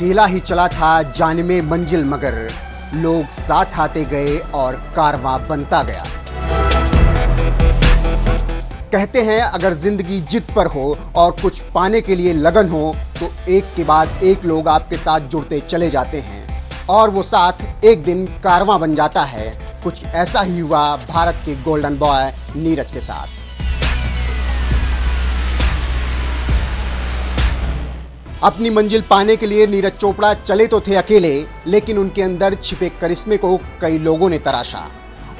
अकेला ही चला था जाने में मंजिल, मगर लोग साथ आते गए और कारवां बनता गया। कहते हैं अगर जिंदगी जिद पर हो और कुछ पाने के लिए लगन हो तो एक के बाद एक लोग आपके साथ जुड़ते चले जाते हैं और वो साथ एक दिन कारवां बन जाता है। कुछ ऐसा ही हुआ भारत के गोल्डन बॉय नीरज के साथ। अपनी मंजिल पाने के लिए नीरज चोपड़ा चले तो थे अकेले, लेकिन उनके अंदर छिपे करिश्मे को कई लोगों ने तराशा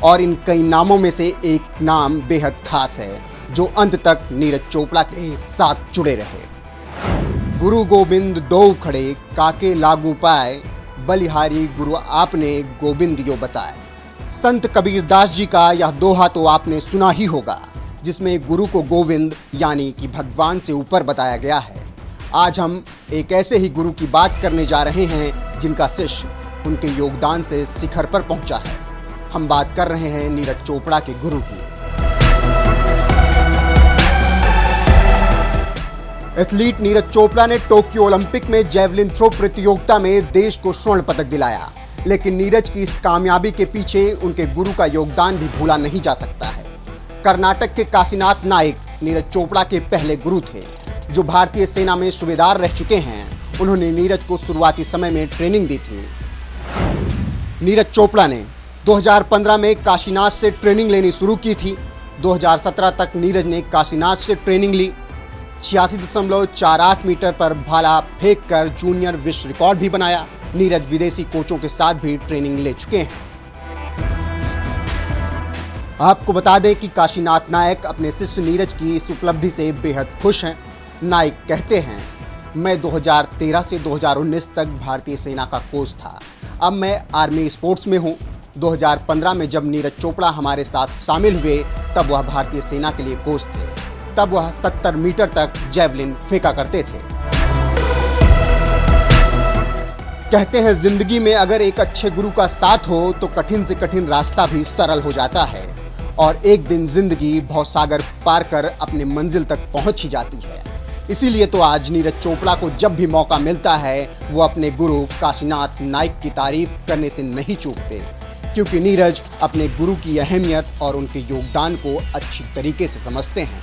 और इन कई नामों में से एक नाम बेहद खास है जो अंत तक नीरज चोपड़ा के साथ जुड़े रहे। गुरु गोविंद दो खड़े काके लागू पाए, बलिहारी गुरु आपने गोविंद यो बताए। संत कबीरदास जी का यह दोहा तो आपने सुना ही होगा, जिसमें गुरु को गोविंद यानी कि भगवान से ऊपर बताया गया है। आज हम एक ऐसे ही गुरु की बात करने जा रहे हैं जिनका शिष्य उनके योगदान से शिखर पर पहुंचा है। हम बात कर रहे हैं नीरज चोपड़ा के गुरु की। एथलीट नीरज चोपड़ा ने टोक्यो ओलंपिक में जैवलिन थ्रो प्रतियोगिता में देश को स्वर्ण पदक दिलाया, लेकिन नीरज की इस कामयाबी के पीछे उनके गुरु का योगदान भी भूला नहीं जा सकता है। कर्नाटक के काशीनाथ नाइक नीरज चोपड़ा के पहले गुरु थे, जो भारतीय सेना में सूबेदार रह चुके हैं। उन्होंने नीरज को शुरुआती समय में ट्रेनिंग दी थी। नीरज चोपड़ा ने 2015 में काशीनाथ से ट्रेनिंग लेनी शुरू की थी। 2017 तक नीरज ने काशीनाथ से ट्रेनिंग ली। 86.48 मीटर पर भाला फेंक कर जूनियर विश्व रिकॉर्ड भी बनाया। नीरज विदेशी कोचों के साथ भी ट्रेनिंग ले चुके हैं। आपको बता दें कि काशीनाथ नायक अपने शिष्य नीरज की इस उपलब्धि से बेहद खुश हैं। नाइक कहते हैं, मैं 2013 से 2019 तक भारतीय सेना का कोच था। अब मैं आर्मी स्पोर्ट्स में हूँ। 2015 में जब नीरज चोपड़ा हमारे साथ शामिल हुए तब वह भारतीय सेना के लिए कोच थे। तब वह 70 मीटर तक जैवलिन फेंका करते थे। कहते हैं जिंदगी में अगर एक अच्छे गुरु का साथ हो तो कठिन से कठिन रास्ता भी सरल हो जाता है और एक दिन जिंदगी भवसागर पार कर अपनी मंजिल तक पहुंच ही जाती है। इसीलिए तो आज नीरज चोपड़ा को जब भी मौका मिलता है वो अपने गुरु काशीनाथ नाइक की तारीफ करने से नहीं चूकते, क्योंकि नीरज अपने गुरु की अहमियत और उनके योगदान को अच्छी तरीके से समझते हैं।